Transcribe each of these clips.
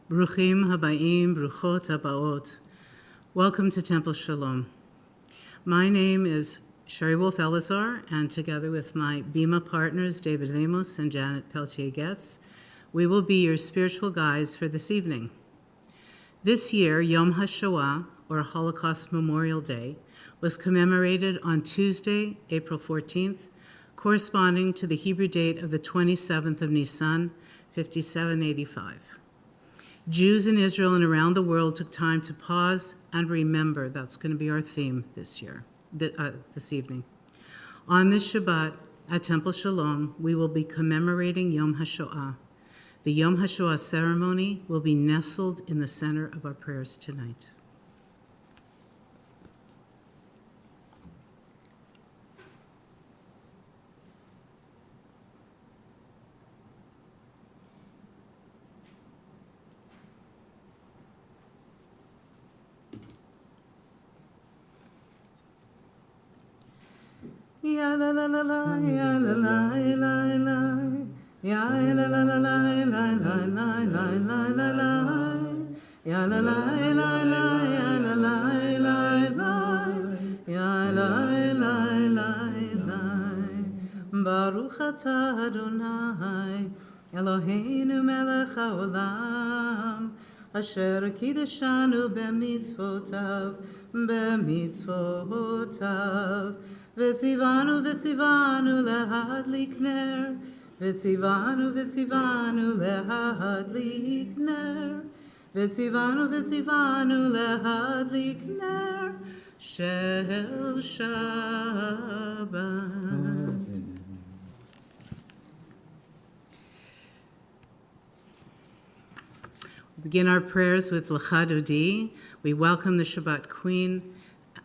Bruchim habayim, bruchot habaot. Welcome to Temple Shalom. My name is Sherry Wolfe Elazar, and together with my Bima partners, David Lemos and Janet Pelletier Goetze, we will be your spiritual guides for this evening. This year, Yom HaShoah, or Holocaust Memorial Day, was commemorated on Tuesday, April 14th, corresponding to the Hebrew date of the 27th of Nisan, 5785. Jews in Israel and around the world took time to pause and remember. That's going to be our theme this evening. On this Shabbat at Temple Shalom, we will be commemorating Yom HaShoah. The Yom HaShoah ceremony will be nestled in the center of our prayers tonight. Ya la la la la, ya la la la la, ya la la la la la la la la la la, ya la la la la, ya la la la la, ya la la la la. Baruch atah Adonai, Eloheinu melech haolam, asher kiddushanu b'mitzvotav, b'mitzvotav. V'tzivanu lehadlik ner, v'tzivanu lehadlik ner, v'tzivanu lehadlik ner, shel Shabbat. We begin our prayers with Lecha Dodi. We welcome the Shabbat Queen,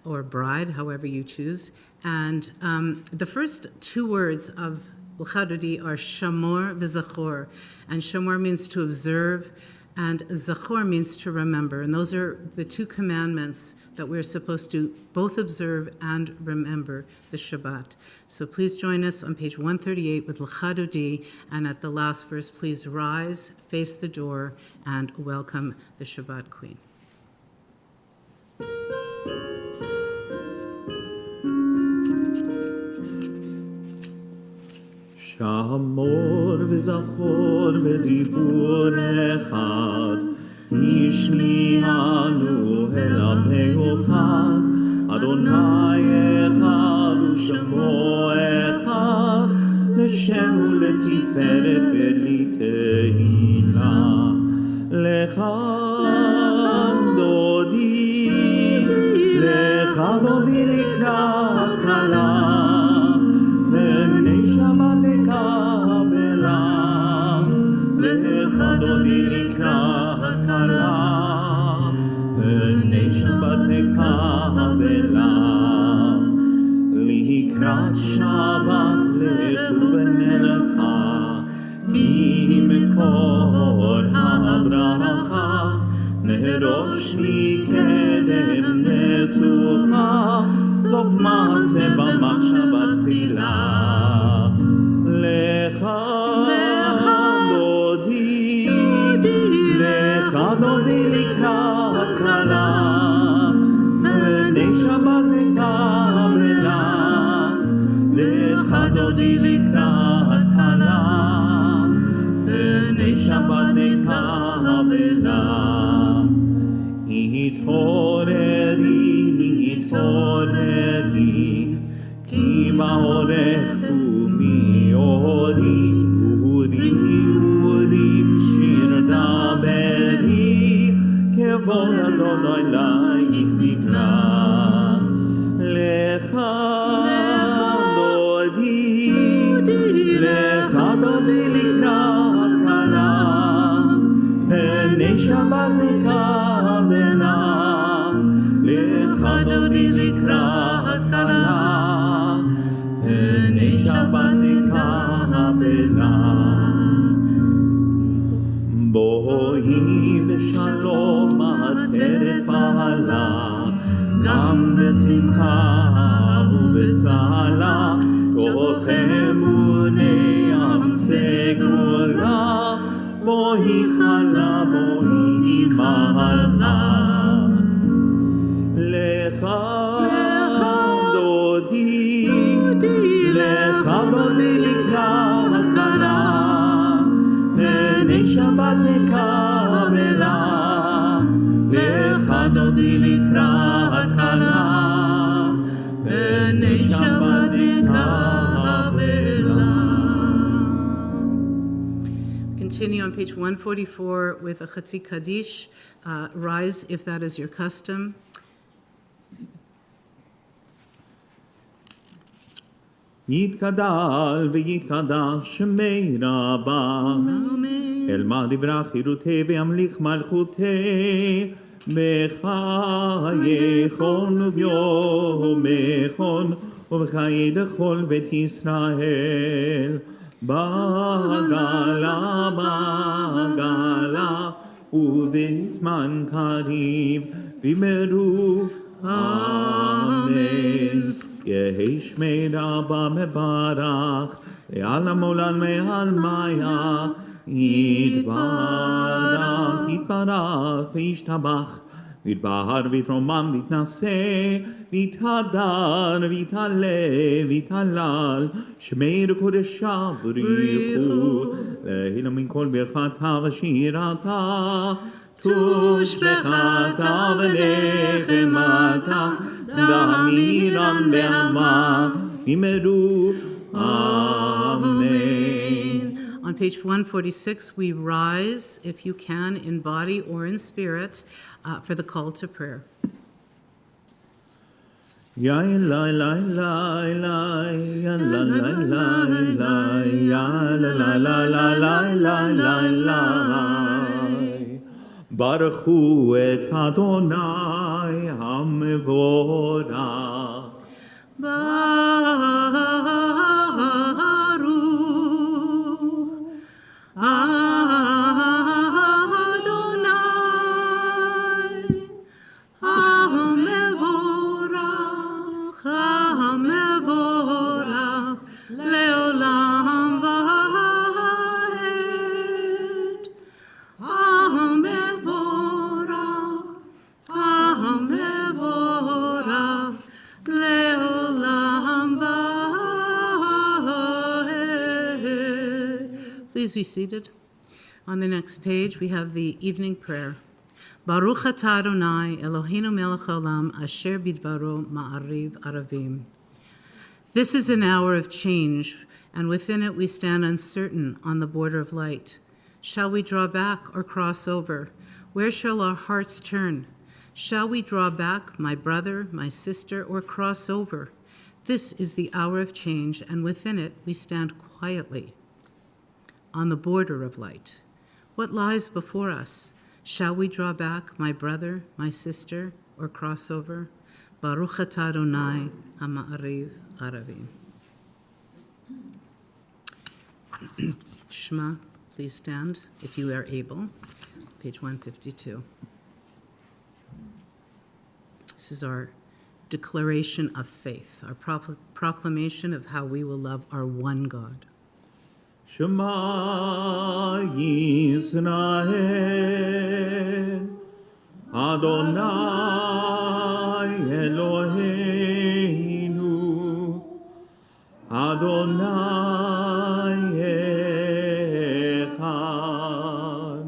or bride, however you choose. And the first two words of Lecha Dodi are Shamor v'Zachor. And Shamor means to observe, and Zachor means to remember. And those are the two commandments that we're supposed to both observe and remember the Shabbat. So please join us on page 138 with Lecha Dodi. And at the last verse, please rise, face the door, and welcome the Shabbat Queen. Shamor v'zachor v'dibur echad, Yishmi'anu elamei echad, Adonai echad u'shamo echad, L'shem u'letiferet v'litehila, Lecha Dodi likrat kala, Lecha Dodi likrat kala, b'nei Shabbat nekabela. Likrat Shabbat lechu v'nelecha, ki mekor habracha, merosh mikedem nesucha, sof maaseh b'machshavat tchila. Lecha Dodi likrat kala, b'nei Shabbat nekabela. Lecha Dodi likrat kala, b'nei Shabbat nekabela. Hittoreri, ki ba'orech u'mi'ori, uri shir daberi, kevod Adonai laich nikra. Lecha Dodi likrat kala, b'nei Shabbat nekabela. Lecha Dodi likrat kala, b'nei Shabbat nekabela. Boi v'shalom ateret ba'ala, gam v'simcha u'b'tzala, kochem u'nei am segula, boi chala boi ממעלה. לך דודי, לך דודי לקראת כלה, פני שבת נקבלה. לך דודי לקראת כלה, פני שבת נקבלה. Continue on page 144 with a Chatzi Kaddish. Rise if that is your custom. יתגדל ויתקדש שמי רבה, אלמד יברח חירותי וימליך מלכותי, בחייכון וביומכון ובחיי דכל בית ישראל. בגלה בגלה ובזמן קריב ואמרו אמן. יהי שמי רבה מברך ועל המולן מעל מיה יתברך יתברך וישתבח ויתבהר ויתרומם ויתנשא ויתהדר ויתעלה ויתהלל שמי קודשה בריחו להילה מכל ברכתה ושירתה תושבחתה ונחמתה דמירן בעמה אמרו Amen. On page 146, we rise, if you can, in body or in spirit, for the call to prayer. Ya la la la la ya la la la la ya la la la la la la la Baruchu et Adonai HaMevorach. Please be seated. On the next page, we have the evening prayer. Baruch atah Adonai Eloheinu melech haolam asher bidbaro ma'ariv aravim. This is an hour of change, and within it we stand uncertain on the border of light. Shall we draw back or cross over? Where shall our hearts turn? Shall we draw back, my brother, my sister, or cross over? This is the hour of change, and within it we stand quietly on the border of light. What lies before us? Shall we draw back, my brother, my sister, or cross over? Baruch atah Adonai ha'ma'ariv aravim. Shema, please stand if you are able. Page 152. This is our declaration of faith, our proclamation of how we will love our one God. Shema Yisrael, Adonai Eloheinu, Adonai Echad.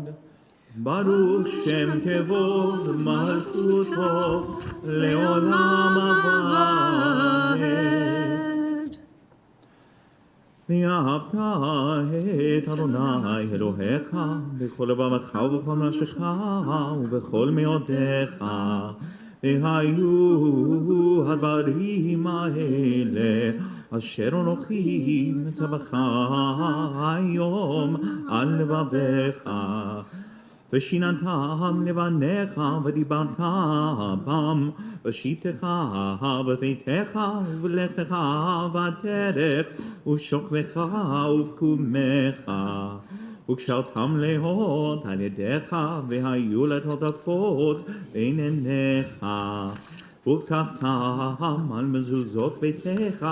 Baruch Shem Kevod Malchuto Leolam Aved. ואהבת את אדוני אלוהיך בכל לבבך ובכל נפשך ובכל מאודיך והיו הדברים האלה אשר אנוכי מצווך היום על לבביך ושיננתם לבניך ודיברת בם בשבתך ובביתך ובלכתך בדרך ובשוכבך ובקומך וקשרתם להוד על ידיך והיו לטוטפות בין עיניך וכתבתם על מזוזות ביתך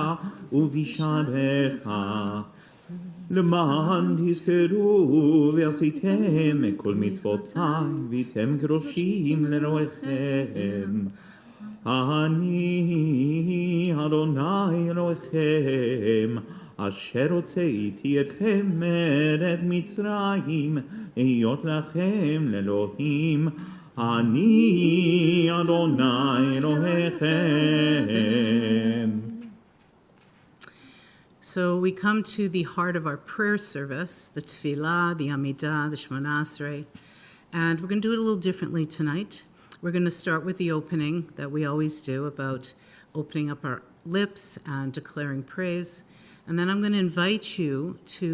ובשעריך למען תזכרו ועשיתם את כל מצוותיי, והייתם קדושים לאלוהיכם. אני אדוני אלוהיכם, אשר הוצאתי אתכם מארץ מצרים, להיות לכם לאלוהים. אני אדוני אלוהיכם. So we come to the heart of our prayer service, the Tefillah, the Amidah, the Shemona Esrei, and we're going to do it a little differently tonight. We're going to start with the opening that we always do about opening up our lips and declaring praise. And then I'm going to invite you to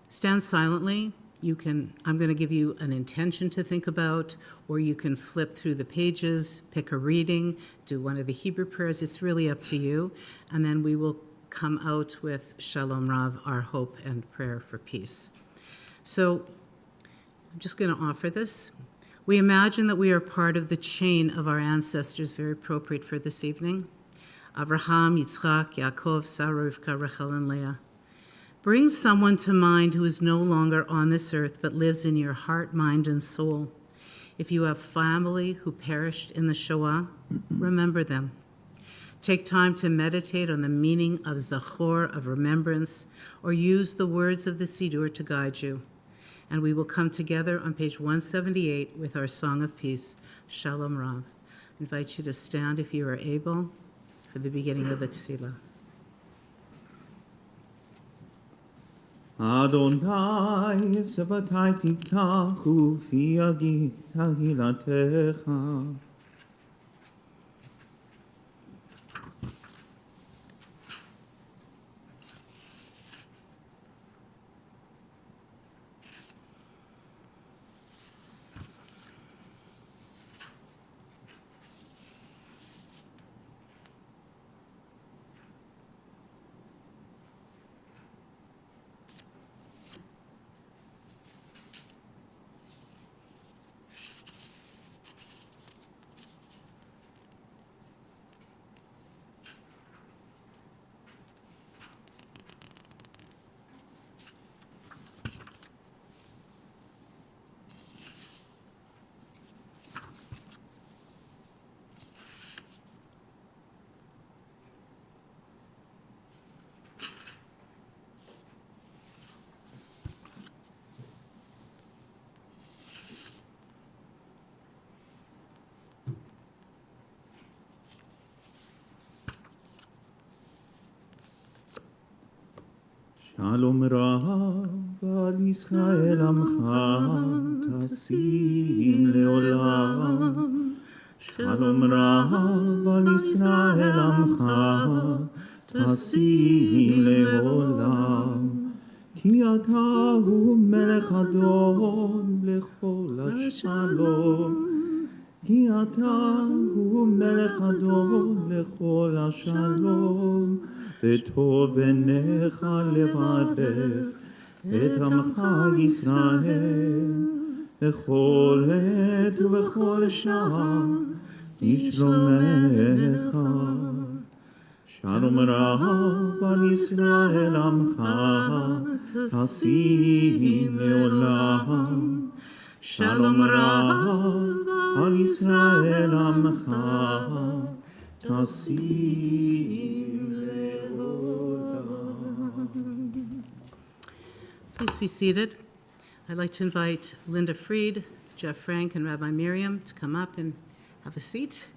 stand silently. I'm going to give you an intention to think about, or you can flip through the pages, pick a reading, do one of the Hebrew prayers. It's really up to you. And then we will come out with Shalom Rav, our hope and prayer for peace. So I'm just going to offer this. We imagine that we are part of the chain of our ancestors, very appropriate for this evening. Abraham, Yitzchak, Yaakov, Sarah, Rivka, Rachel, and Leah. Bring someone to mind who is no longer on this earth but lives in your heart, mind, and soul. If you have family who perished in the Shoah, remember them. Take time to meditate on the meaning of Zachor, of remembrance, or use the words of the Siddur to guide you. And we will come together on page 178 with our Song of Peace, Shalom Rav. I invite you to stand if you are able for the beginning of the Tefillah. Adonai, Shabbatai tiftachu, fi yagid tahilatecha. Shalom Rav al Yisrael Amcha Tasim Leolam. Shalom Rav al Yisrael Amcha Tasim Leolam. Ki ata hu melech adon lechol hashalom. Ki ata hu melech adon lechol hashalom. וטוב בעיניך לברך את עמך ישראל בכל עת ובכל שעה לשלומך. שלום רב על ישראל עמך תשים לעולם. שלום רב על ישראל עמך תשים. Please be seated. I'd like to invite Linda Fried, Jeff Frank, and Rabbi Miriam to come up and have a seat.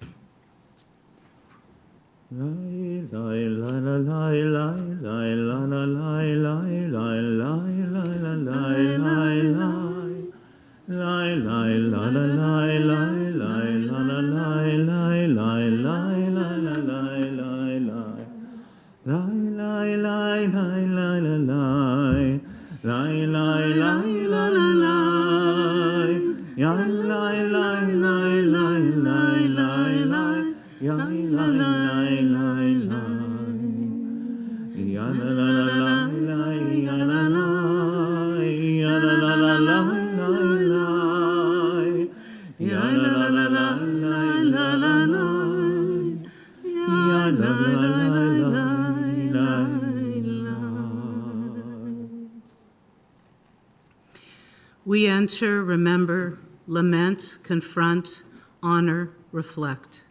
We enter, remember, lament, confront, honor, reflect.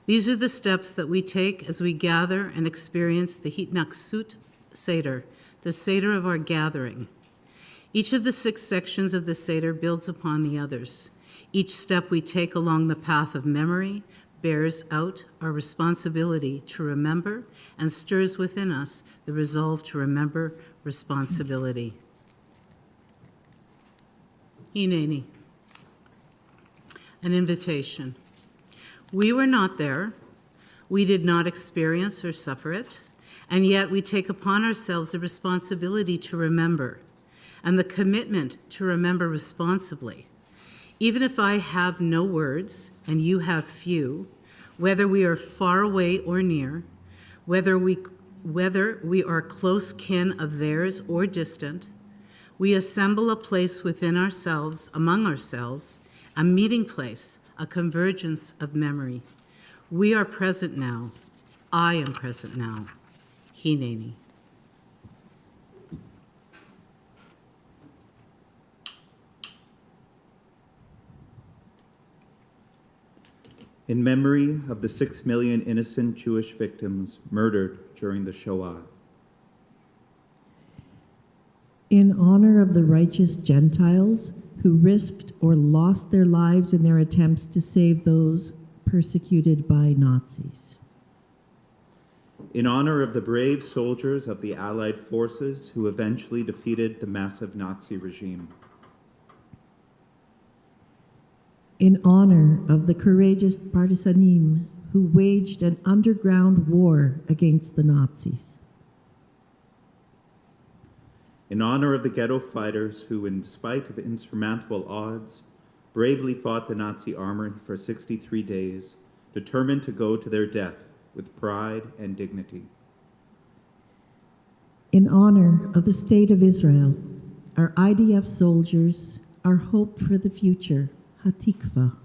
These are the steps that we take as we gather and experience the Hitnaksut Seder, the Seder of our gathering. Each of the 6 sections of the Seder builds upon the others. Each step we take along the path of memory bears out our responsibility to remember and stirs within us the resolve to remember responsibility. Hineni, an invitation. We were not there, we did not experience or suffer it, and yet we take upon ourselves the responsibility to remember and the commitment to remember responsibly. Even if I have no words and you have few, whether we are far away or near, whether we are close kin of theirs or distant, we assemble a place within ourselves, among ourselves, a meeting place, a convergence of memory. We are present now. I am present now. Hineni. In memory of the 6 million innocent Jewish victims murdered during the Shoah. In honor of the righteous Gentiles who risked or lost their lives in their attempts to save those persecuted by Nazis. In honor of the brave soldiers of the Allied forces who eventually defeated the massive Nazi regime. In honor of the courageous partisanim who waged an underground war against the Nazis. In honor of the ghetto fighters who, in spite of insurmountable odds, bravely fought the Nazi army for 63 days, determined to go to their death with pride and dignity. In honor of the State of Israel, our IDF soldiers, our hope for the future, Hatikva.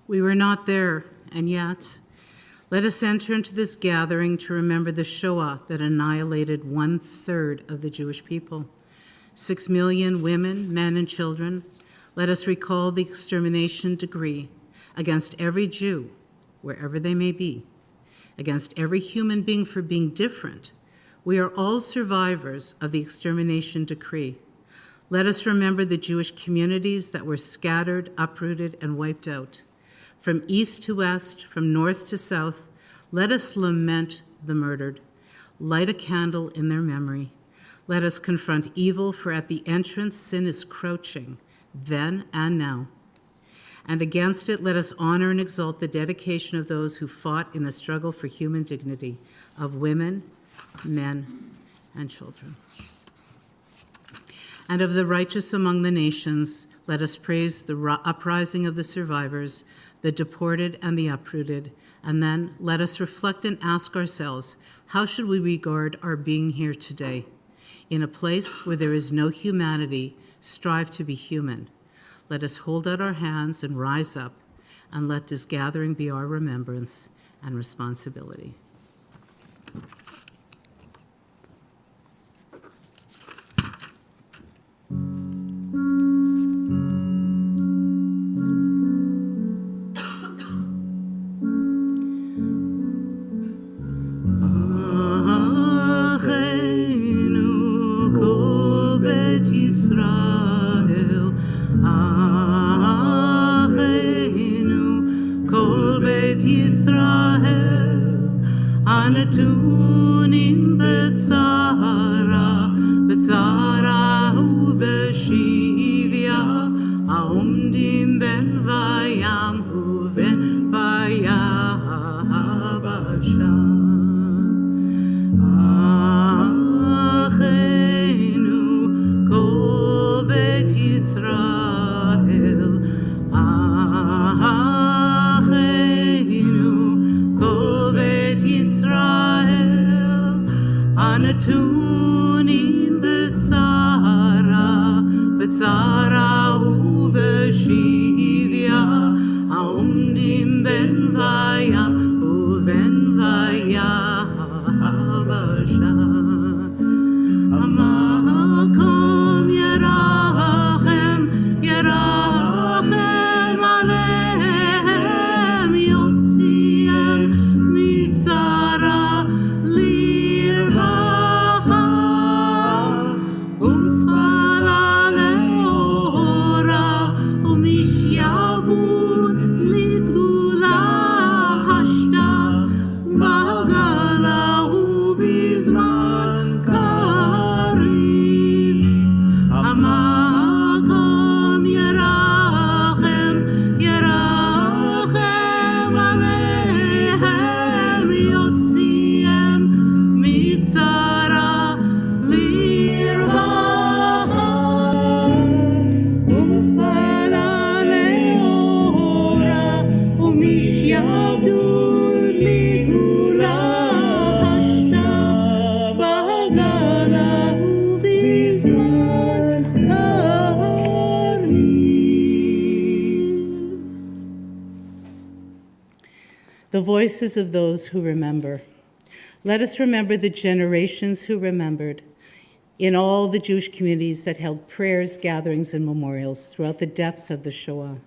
We were not there, and yet, let us enter into this gathering to remember the Shoah that annihilated 1/3 of the Jewish people. 6 million women, men, and children. Let us recall the extermination decree against every Jew, wherever they may be, against every human being for being different. We are all survivors of the extermination decree. Let us remember the Jewish communities that were scattered, uprooted, and wiped out. From east to west, from north to south, let us lament the murdered. Light a candle in their memory. Let us confront evil, for at the entrance sin is crouching, then and now. And against it, let us honor and exalt the dedication of those who fought in the struggle for human dignity, of women, men, and children. And of the righteous among the nations, let us praise the uprising of the survivors, the deported and the uprooted, and then let us reflect and ask ourselves, how should we regard our being here today? In a place where there is no humanity, strive to be human. Let us hold out our hands and rise up, and let this gathering be our remembrance and responsibility. Anatunim betzara ubeshivya, aumdim ben vayam uven vayabasha. Achenu kol bet Yisrael, achenu kol bet Yisrael, anatunim betzara ubeshivya, aumdim ben vayam היבשה. המקום ירחם, ירחם עליהם, יוציאם מצרה לרווחה, ומפעלה לאורה, ומשעבוד לגדולה השתה, בגלה ובזמן קריב. המקום ירחם, ירחם עליהם, יוציאם מצרה לרווחה, ומפעלה לאורה, ומשעבוד לגאולה השתה, בגלה ובזמן קריב. The voices of those who remember. Let us remember the generations who remembered in all the Jewish communities that held prayers, gatherings, and memorials throughout the depths of the Shoah.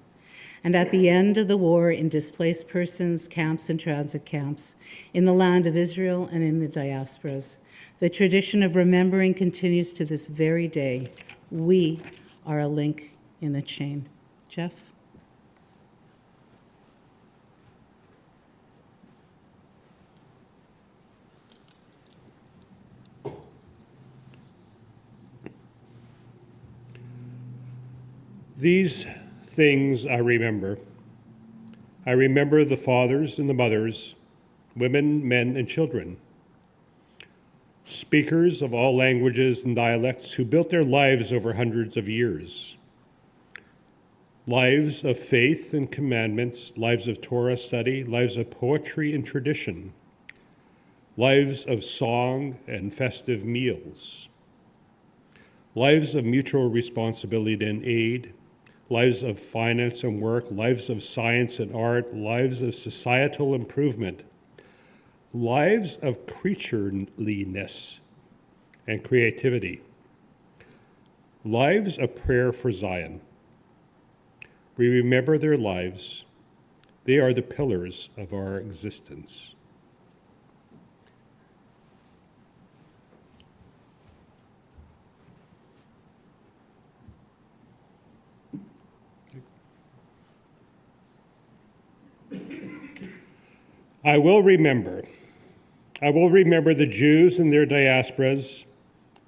And at the end of the war, in displaced persons, camps, and transit camps, in the land of Israel and in the diasporas. The tradition of remembering continues to this very day. We are a link in the chain. Jeff? These things I remember. I remember the fathers and the mothers, women, men, and children, speakers of all languages and dialects who built their lives over hundreds of years. Lives of faith and commandments, lives of Torah study, lives of poetry and tradition, lives of song and festive meals, lives of mutual responsibility and aid, lives of finance and work, lives of science and art, lives of societal improvement, lives of creatureliness and creativity, lives of prayer for Zion. We remember their lives. They are the pillars of our existence. I will remember the Jews in their diasporas,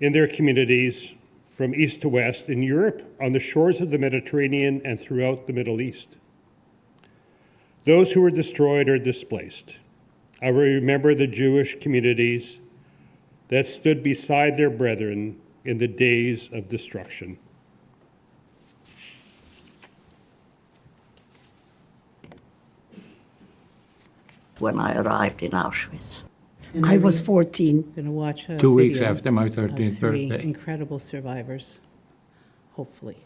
in their communities, from east to west, in Europe, on the shores of the Mediterranean, and throughout the Middle East. Those who were destroyed or displaced. I will remember the Jewish communities that stood beside their brethren in the days of destruction. When I arrived in Auschwitz, I was 14. Going to watch a 2 weeks video after my of 13th three birthday. incredible survivors, hopefully.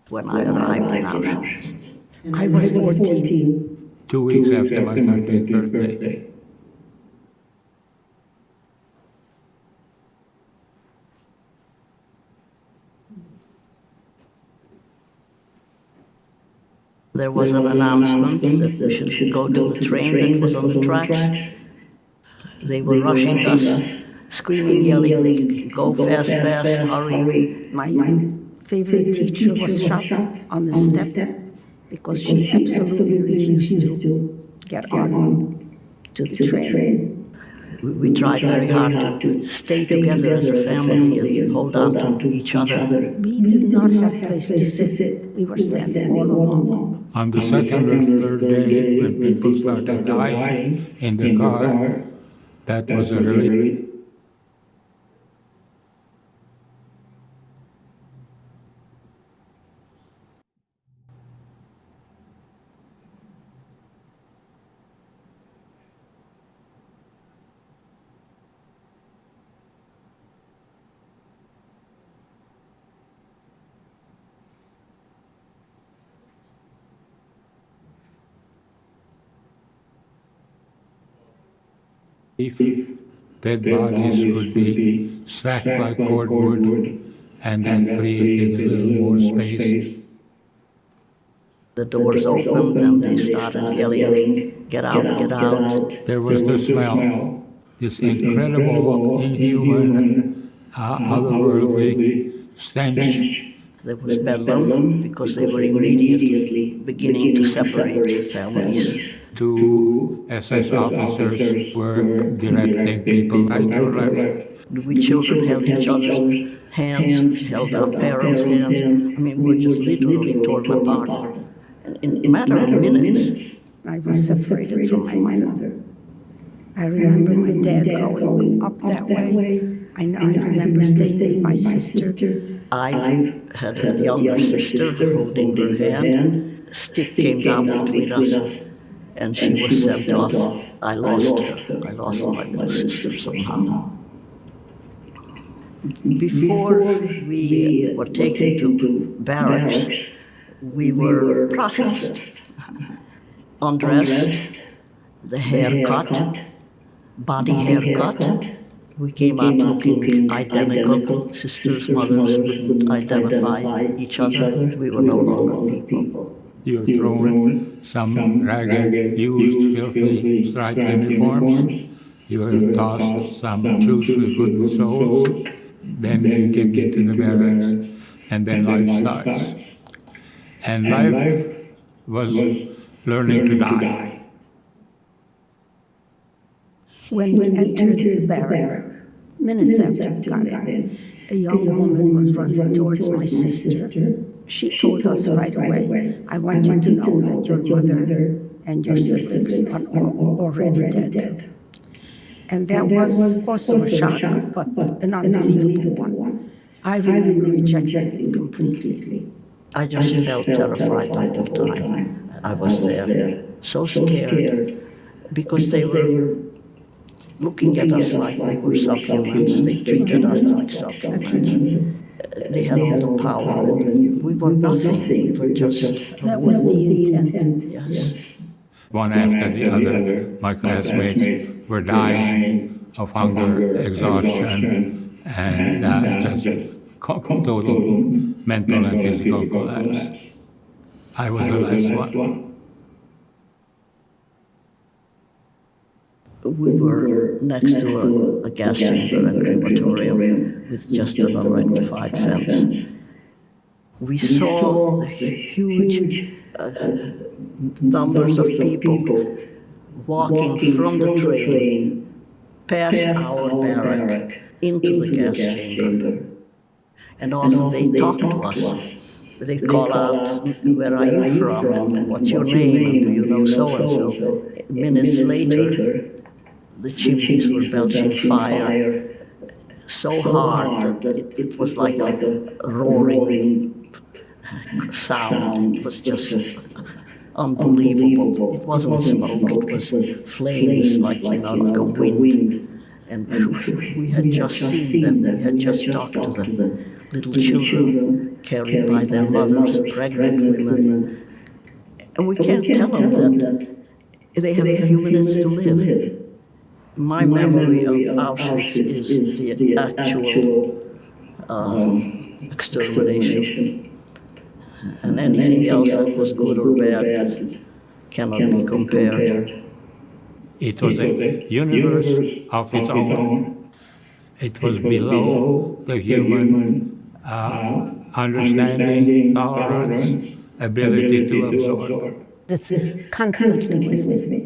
When I arrived in Auschwitz, I was 14. 2 weeks after my 13th birthday. There was an announcement that we should go to the train that was on the tracks. They were rushing us, screaming, yelling, "Go fast, fast, hurry." My favorite teacher was shot on the step because she absolutely refused to get on to the train. We tried very hard to stay together as a family and hold on to each other. We did not have a place to sit. We were standing all alone. On the second or third day, when people started dying in the car, that was a relief. if dead bodies could be stacked like cordwood and then created a little more space. The doors opened and they started yelling, "Get out, get out." There was the smell, this incredible, inhuman, otherworldly stench. There was bedlam because they were immediately beginning to separate families. Two SS officers were directing people right or left. We children held each other's hands, held our parents' hands. I mean, we were just literally torn apart. And in a matter of minutes, I was separated from my mother. I remember my dad going up that way. I remember staying with my sister. I had a younger sister holding her hand. A stick came down between us, and she was sent off. I lost her. I lost my little sister somehow. Before we were taken to barracks, we were processed, undressed, the hair cut, body haircut. We came out looking identical. Sisters, mothers wouldn't identify each other. We were no longer people. You were thrown some ragged, used, filthy, striped uniforms. You were tossed some shoes with wooden soles, then kicked into the barracks, and then life starts. And life was learning to die. When we entered the barrack, minutes after we got in, a young woman was running towards my sister. She told us right away, "I want you to know that your mother and your siblings are already dead." And that was also a shock, but an unbelievable one. I remember rejecting completely. I just felt terrified the whole time. I was there, so scared, because they were looking at us like we were subhumans. They treated us like subhumans. They had all the power, and we were nothing. We were just... That was the intent. Yes. One after the other, my classmates were dying of hunger, exhaustion, and just total mental and physical collapse. I was the last one. We were next to a gas chamber and crematorium with just an unrectified fence. We saw the huge numbers of people walking from the train past our barrack into the gas chamber. And often they talk to us. They call out, "Where are you from? What's your name? And do you know so-and-so?" Minutes later, the chimneys were belching fire so hard that it was like a roaring sound. It was just unbelievable. It wasn't smoke, it was flames like a wind. And we had just seen them, we had just talked to them. Little children carried by their mothers, pregnant women. And we can't tell them that they have a few minutes to live. My memory of Auschwitz is the actual extermination. And anything else that was good or bad cannot be compared. It was a universe of its own. It was below the human understanding, tolerance, ability to absorb. This is constantly with me.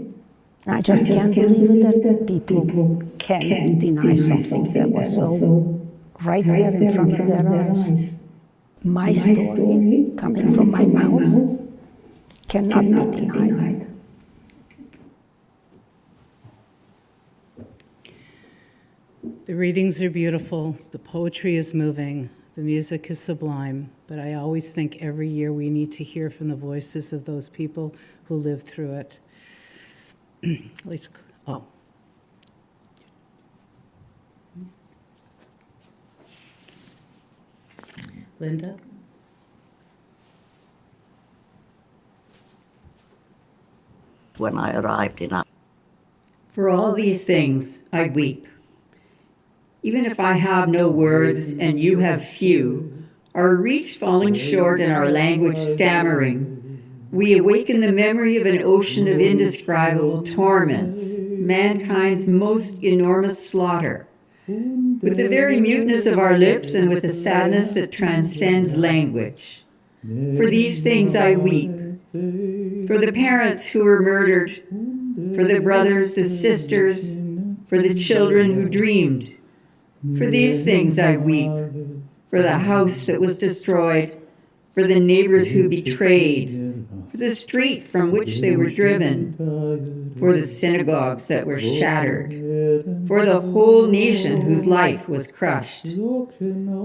I just can't believe that people can deny something that was so right there in front of their eyes. My story, coming from my mouth, cannot be denied. The readings are beautiful, the poetry is moving, the music is sublime, but I always think every year we need to hear from the voices of those people who lived through it. Linda? When I arrived in For all these things I weep. Even if I have no words and you have few, our reach falling short and our language stammering, we awaken the memory of an ocean of indescribable torments, mankind's most enormous slaughter. With the very muteness of our lips and with a sadness that transcends language. For these things I weep. For the parents who were murdered, for the brothers, the sisters, for the children who dreamed. For these things I weep. For the house that was destroyed, for the neighbors who betrayed, for the street from which they were driven, for the synagogues that were shattered, for the whole nation whose life was crushed.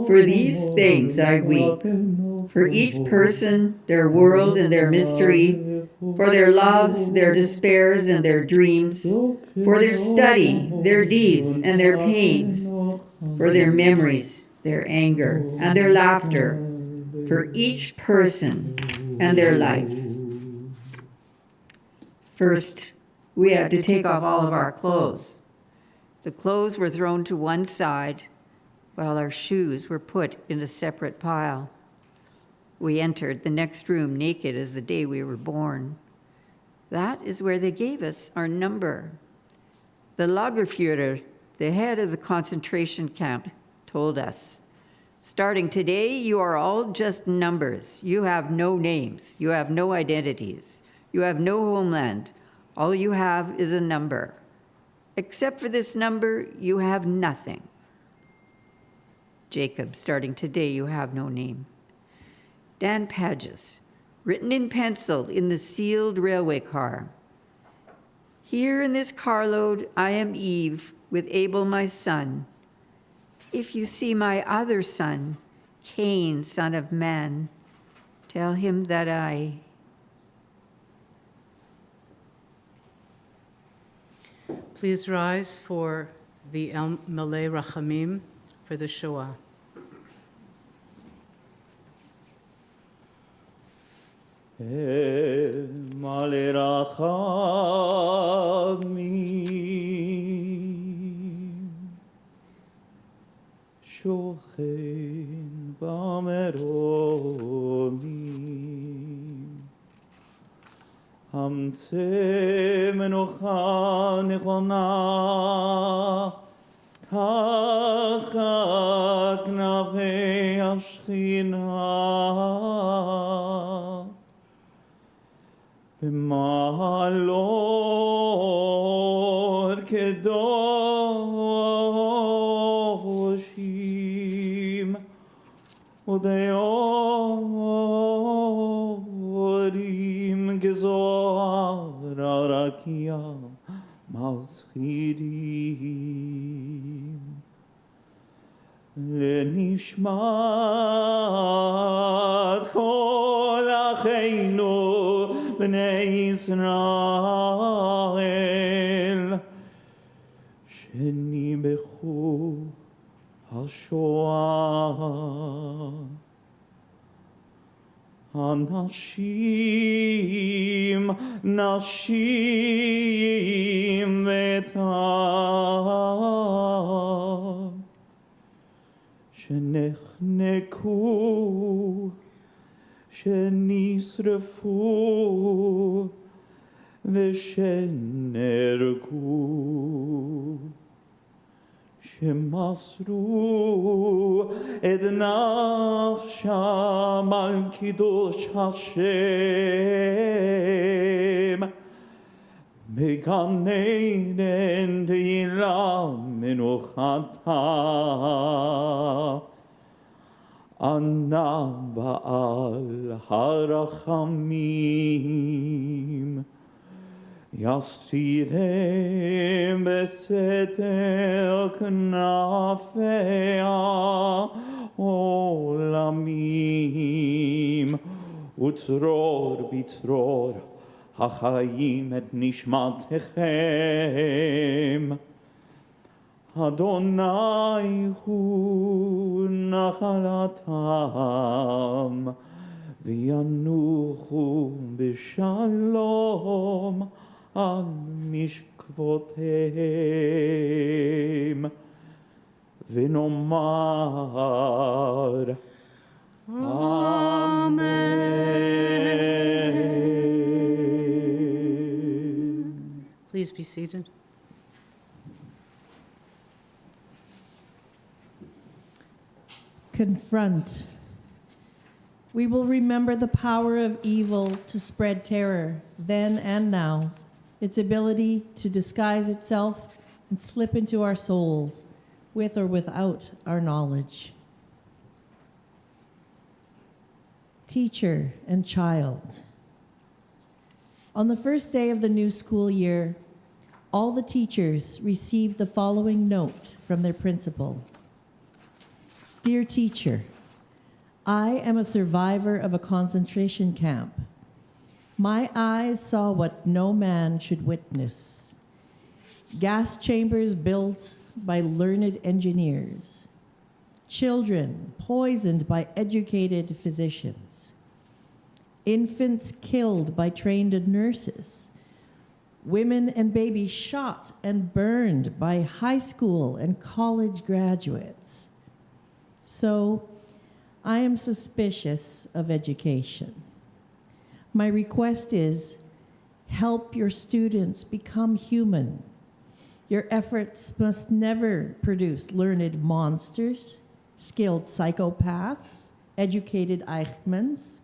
For these things I weep, for each person, their world and their mystery, for their loves, their despairs and their dreams, for their study, their deeds and their pains, for their memories, their anger and their laughter, for each person and their life. First, we had to take off all of our clothes. The clothes were thrown to one side, while our shoes were put in a separate pile. We entered the next room naked as the day we were born. That is where they gave us our number. The Lagerführer, the head of the concentration camp, told us, "Starting today, you are all just numbers. You have no names. You have no identities. You have no homeland. All you have is a number. Except for this number, you have nothing. Jacob, starting today, you have no name." Dan Pages, written in pencil in the sealed railway car. "Here in this carload, I am Eve, with Abel my son. If you see my other son, Cain, son of man, tell him that I..." Please rise for the El Malay Rachamim for the Shoah. El Malay Rachamim Shochen Bameromim Hamtze Menucha Nechona Tachat Knafei Ashchina B'malot kedoshim udeyorim gezor arakia maschirim lenishmat kol acheinu bnei Israel shenibechu ha-Shoah Anashim nashim v'tah שנחנקו, שנשרפו ושנהרגו, שמסרו את נפשם על קידוש השם, בגן עדן תהילה מנוחתה. ענה בעל הרחמים, יסתירם בסתר כנפיה עולמים, וצרור בצרור החיים את נשמתכם. אדוני הוא נחלתם, וינוחו בשלום על משכבם. כבודם, ונאמר Amen. Please be seated. Confront. We will remember the power of evil to spread terror, then and now, its ability to disguise itself and slip into our souls, with or without our knowledge. Teacher and child. On the first day of the new school year, all the teachers received the following note from their principal. Dear teacher, I am a survivor of a concentration camp. My eyes saw what no man should witness. Gas chambers built by learned engineers. Children poisoned by educated physicians. Infants killed by trained nurses. Women and babies shot and burned by high school and college graduates. So, I am suspicious of education. My request is, help your students become human. Your efforts must never produce learned monsters, skilled psychopaths, educated Eichmanns.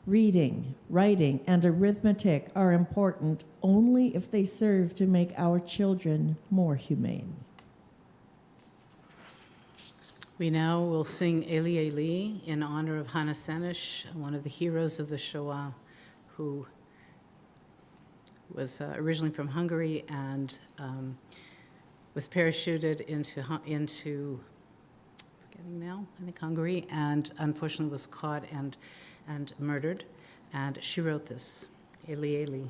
Reading, writing, and arithmetic are important only if they serve to make our children more humane. We now will sing Eli Eli in honor of Hannah Sanish, one of the heroes of the Shoah, who was originally from Hungary and was parachuted into forgetting now, I think Hungary, and unfortunately was caught and murdered. And she wrote this, Eli Eli.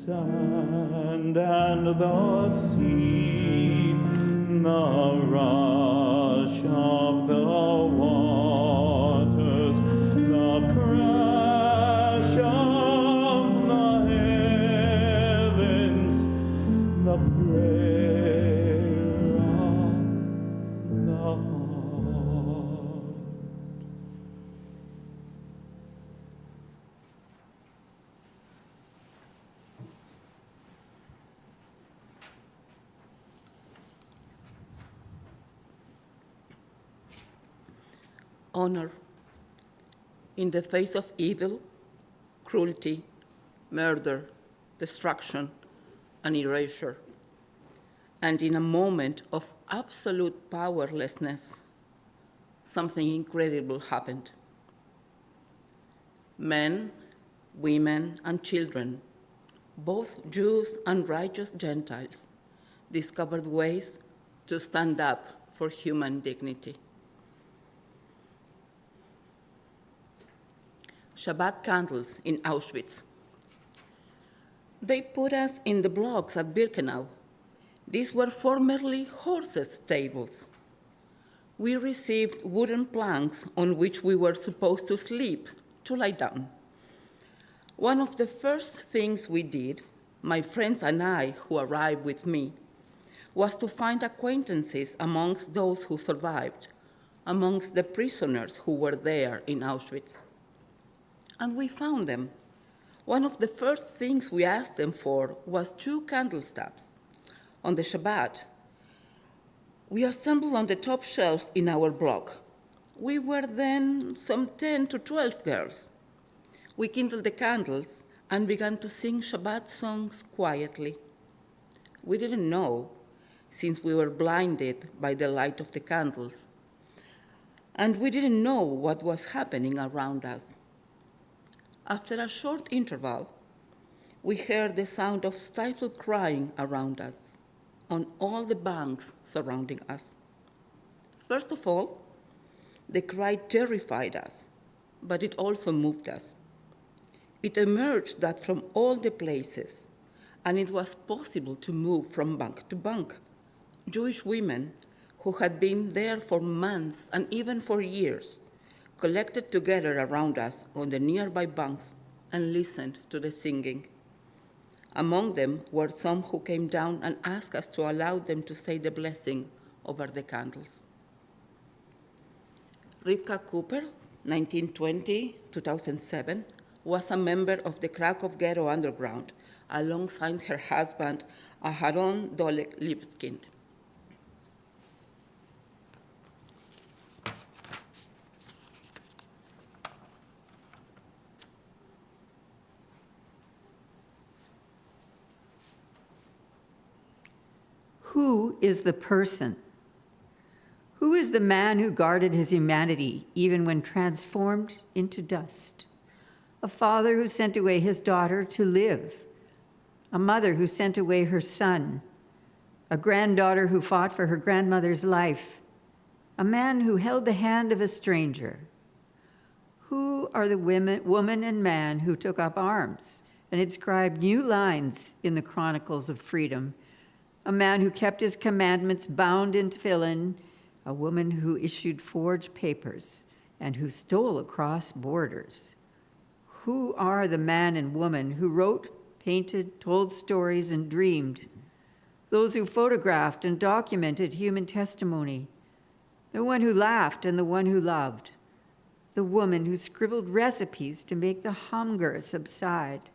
sand and the sea, the rush of the waters, the crash of the heavens, the prayer of the heart. Honor in the face of evil, cruelty, murder, destruction, and erasure. And in a moment of absolute powerlessness, something incredible happened. Men women, and children, both Jews and righteous Gentiles, discovered ways to stand up for human dignity. Shabbat candles in Auschwitz. They put us in the blocks at Birkenau. These were formerly horses' stables. We received wooden planks on which we were supposed to sleep, to lie down. One of the first things we did, my friends and I who arrived with me, was to find acquaintances amongst those who survived, amongst the prisoners who were there in Auschwitz. And we found them. One of the first things we asked them for was 2 candle stubs. On the Shabbat, we assembled on the top shelf in our block. We were then some 10 to 12 girls. We kindled the candles and began to sing Shabbat songs quietly. We didn't know, since we were blinded by the light of the candles, and we didn't know what was happening around us. After a short interval, we heard the sound of stifled crying around us, on all the banks surrounding us. First of all, the cry terrified us, but it also moved us. It emerged that from all the places, and it was possible to move from bunk to bunk, Jewish women who had been there for months and even for years collected together around us on the nearby bunks and listened to the singing. Among them were some who came down and asked us to allow them to say the blessing over the candles. Rivka Cooper, 1920-2007, was a member of the Krakow Ghetto Underground alongside her husband, Aharon Dolek-Libeskind. Who is the person? Who is the man who guarded his humanity even when transformed into dust? A father who sent away his daughter to live, a mother who sent away her son, a granddaughter who fought for her grandmother's life, a man who held the hand of a stranger. Who are the woman and man who took up arms and inscribed new lines in the chronicles of freedom? A man who kept his commandments bound in tefillin, a woman who issued forged papers and who stole across borders. Who are the man and woman who wrote, painted, told stories, and dreamed? Those who photographed and documented human testimony. The one who laughed and the one who loved. The woman who scribbled recipes to make the hunger subside,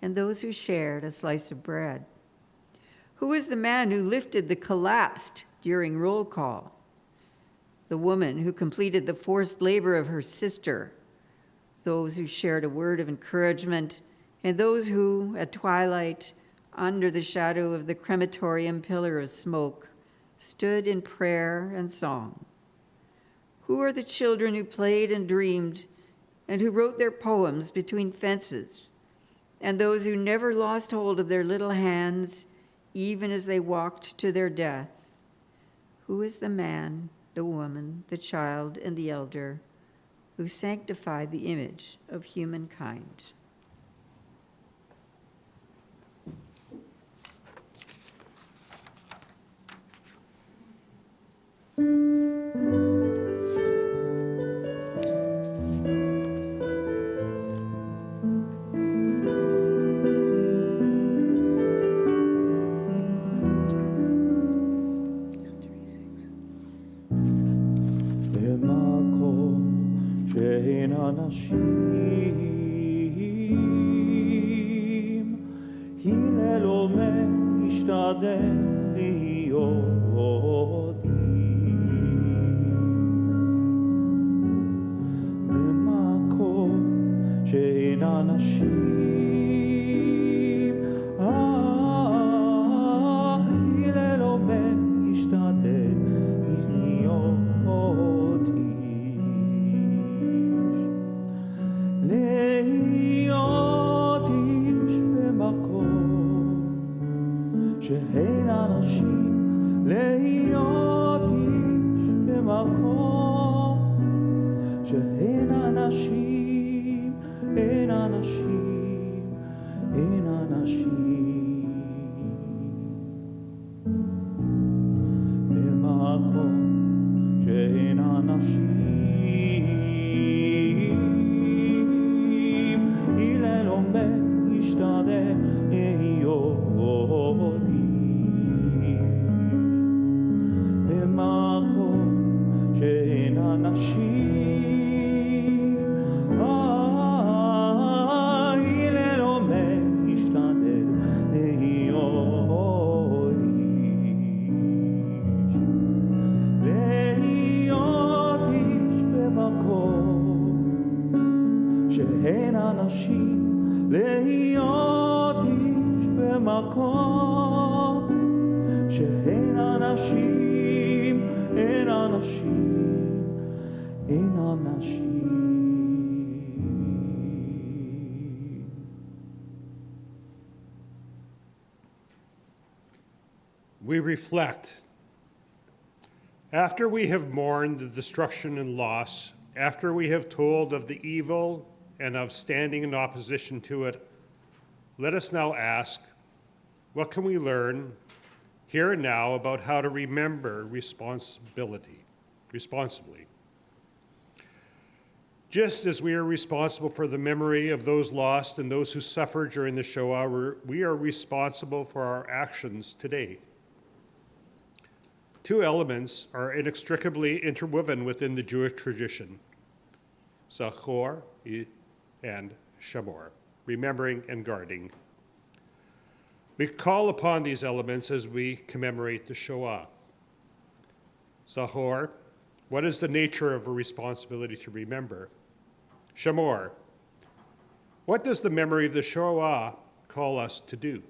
and those who shared a slice of bread. Who is the man who lifted the collapsed during roll call? The woman who completed the forced labor of her sister, those who shared a word of encouragement, and those who, at twilight, under the shadow of the crematorium pillar of smoke, stood in prayer and song. Who are the children who played and dreamed, and who wrote their poems between fences, and those who never lost hold of their little hands, even as they walked to their death? Who is the man, the woman, the child, and the elder who sanctified the image of humankind? אנשים הלל אומר השתדל להיות במקום שאין אנשים הלל אומר השתדל להיות איש להיות שאין אנשים להיות איש במקום, שאין אנשים, אין אנשים, אין אנשים במקום שאין אנשים. הלל אומר ישתדל להיות במקום שאין אנשים. הלל אומר ישתדל להיות איש במקום שאין אנשים, להיות איש במקום שאין אנשים, אין אנשים, אין אנשים. We reflect. After we have mourned the destruction and loss, after we have told of the evil and of standing in opposition to it, let us now ask, what can we learn here and now about how to remember responsibly? Just as we are responsible for the memory of those lost and those who suffered during the Shoah, we are responsible for our actions today. Two elements are inextricably interwoven within the Jewish tradition, Zachor and Shamor, remembering and guarding. We call upon these elements as we commemorate the Shoah. Zachor, what is the nature of a responsibility to remember? Shamor, what does the memory of the Shoah call us to do?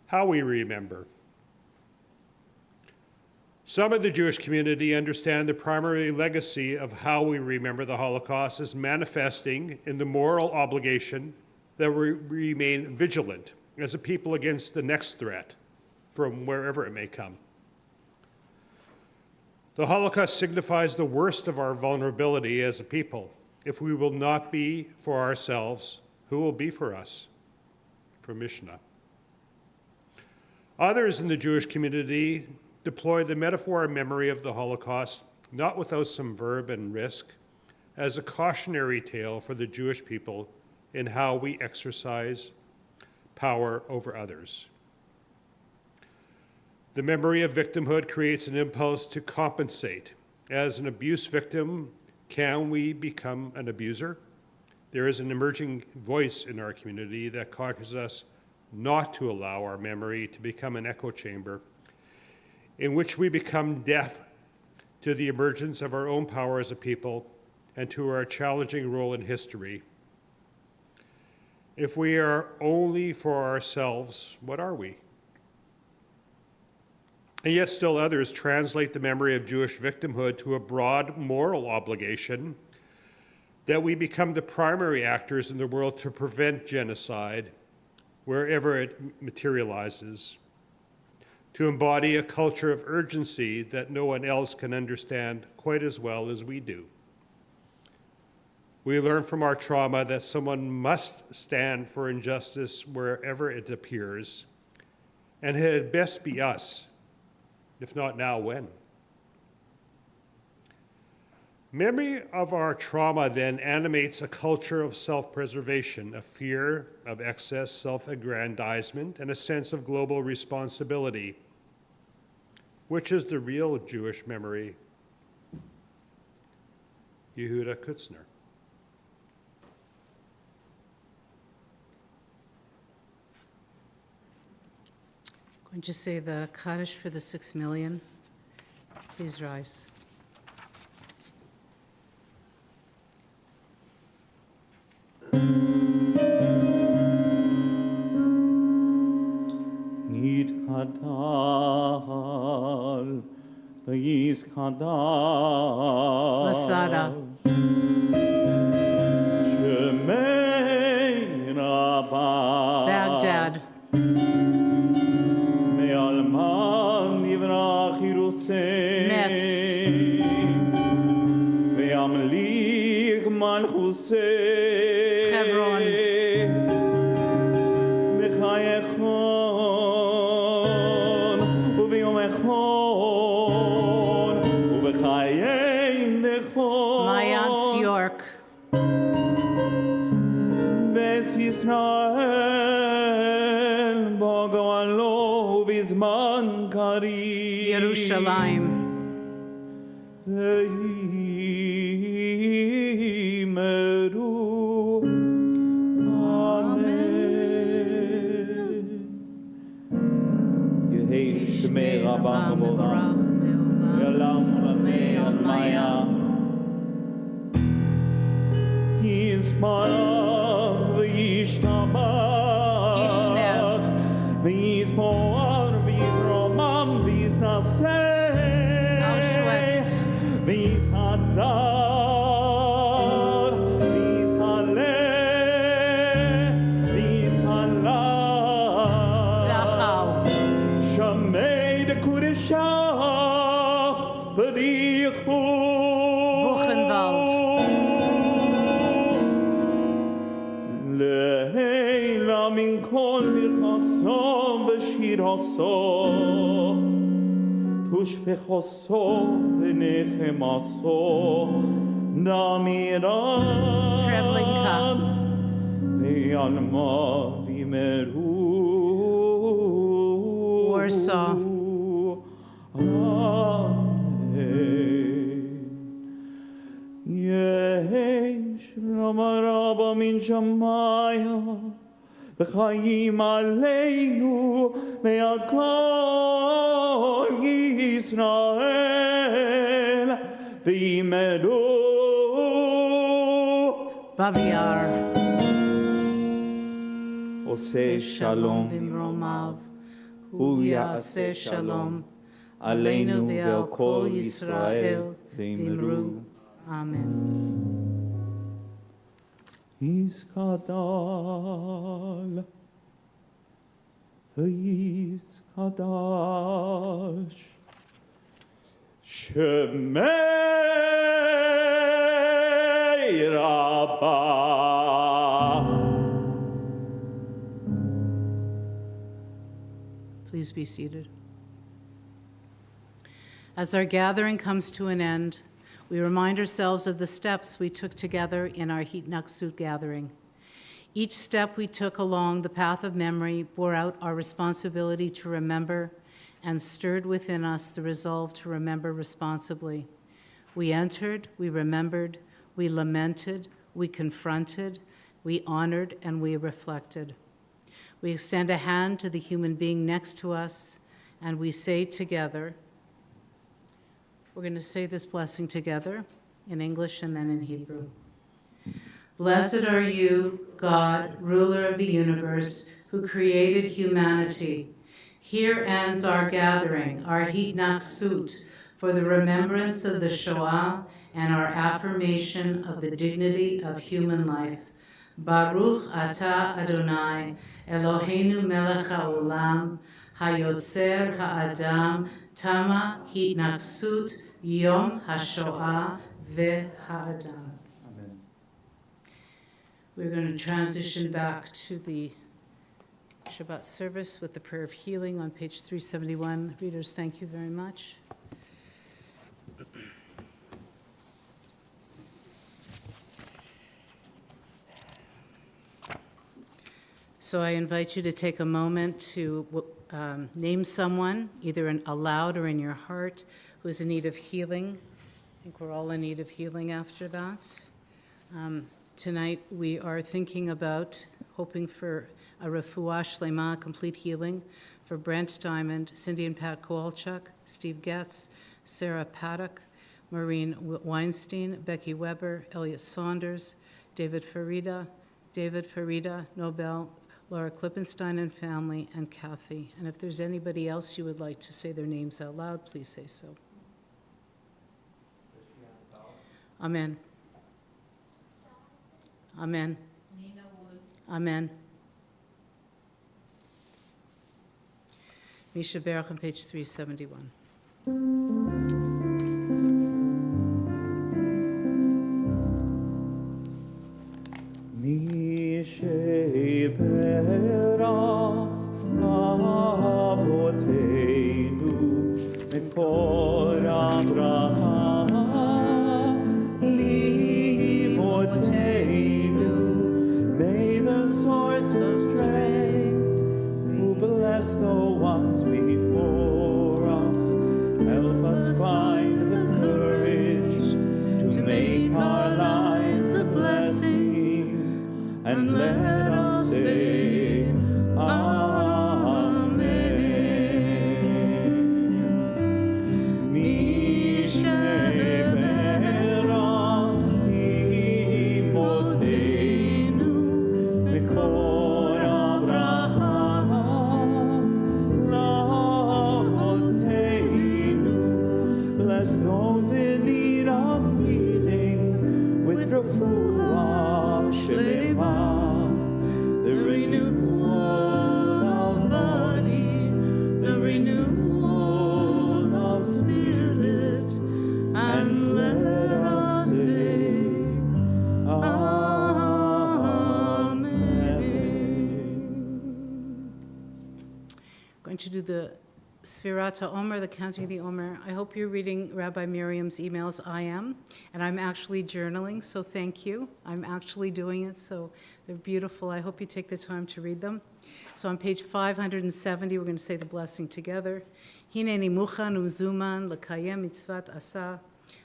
How we remember. Some of the Jewish community understand the primary legacy of how we remember the Holocaust as manifesting in the moral obligation that we remain vigilant as a people against the next threat from wherever it may come. The Holocaust signifies the worst of our vulnerability as a people. If we will not be for ourselves, who will be for us? From Mishnah. Others in the Jewish community deploy the metaphor and memory of the Holocaust, not without some verb and risk, as a cautionary tale for the Jewish people in how we exercise power over others. The memory of victimhood creates an impulse to compensate. As an abuse victim, can we become an abuser? There is an emerging voice in our community that cautions us not to allow our memory to become an echo chamber in which we become deaf to the emergence of our own power as a people and to our challenging role in history. If we are only for ourselves, what are we? And yet still others translate the memory of Jewish victimhood to a broad moral obligation that we become the primary actors in the world to prevent genocide wherever it materializes, to embody a culture of urgency that no one else can understand quite as well as we do. We learn from our trauma that someone must stand for injustice wherever it appears, and it had best be us. If not now, when? Memory of our trauma then animates a culture of self-preservation, a fear of excess self-aggrandizement, and a sense of global responsibility. Which is the real Jewish memory? Yehuda Kutzner. Going to say the Kaddish for the 6 million. Please rise. Yitkadal, v'yizkadal. Masada. Shemei Hebron. בחייכון וביומכון ובחייכון Mayance York. בס ישראל בגואלו ובזמן קריב Yerushalayim. ויאמרו אמן. יהי שמי רבם מבורך ועולם עולמי עלמיה יזמח וישתבח ויזמור ויזרומם ויזנשא Auschwitz. ויתהדר ויתהלל ויתהלל Dachau. שמי דקודשה בריחו לילה מן כל ברכסו ושירסו תושפכסו ונחמסו Treblinka. דמירן ועלמה וימרו Warsaw. יהי שלום רבה מן שמיה וחיים עלינו ועל כל ישראל ויאמרו Babiar. עושה שלום במרומיו. הוא יעשה שלום עלינו ועל כל ישראל ויאמרו Amen. יזכדל ויזכדש שמי רבה. Please be seated. As our gathering comes to an end, we remind ourselves of the steps we took together in our Hitnaksut gathering. Each step we took along the path of memory bore out our responsibility to remember and stirred within us the resolve to remember responsibly. We entered, we remembered, we lamented, we confronted, we honored, and we reflected. We extend a hand to the human being next to us, and we say together, we're going to say this blessing together in English and then in Hebrew. Blessed are you, God, ruler of the universe, who created humanity. Here ends our gathering, our Hitnaksut, for the remembrance of the Shoah and our affirmation of the dignity of human life. Baruch atah Adonai, Eloheinu melech haolam, hayotzer ha'adam, Tama Hitnaksut Yom HaShoah Ve'Ha'adam. We're going to transition back to the Shabbat service with the prayer of healing on page 371. Readers, thank you very much. So I invite you to take a moment to name someone, either aloud or in your heart, who's in need of healing. I think we're all in need of healing after that. Tonight we are thinking about hoping for a refuah shlema, complete healing, for Brent Diamond, Cindy and Pat Kowalchuk, Steve Getz, Sarah Paddock, Maureen Weinstein, Becky Weber, Elliot Saunders, David Farida, Nobel, Laura Klippenstein and family, and Kathy. And if there's anybody else you would like to say their names out loud, please say so. Amen. Amen. Amen. Misha Baruch on page 371. מי שברך אבותינו מקור הברכה לאמותינו. May the source of strength who bless the ones before us help us find the courage to make our lives a blessing, and let us say Amen. Mi sheberach imotenu mekor habracha la'avoteinu. Bless those in need of healing with refuah shlema, the renewal of body, the renewal of spirit, and let us say Amen. Going to do the Sfirat HaOmer, the counting of the Omer. I hope you're reading Rabbi Miriam's emails. I am, and I'm actually journaling, so thank you. I'm actually doing it, so they're beautiful. I hope you take the time to read them. So on page 570, we're going to say the blessing together. Hineni muchan uzuman l'kayem mitzvat asa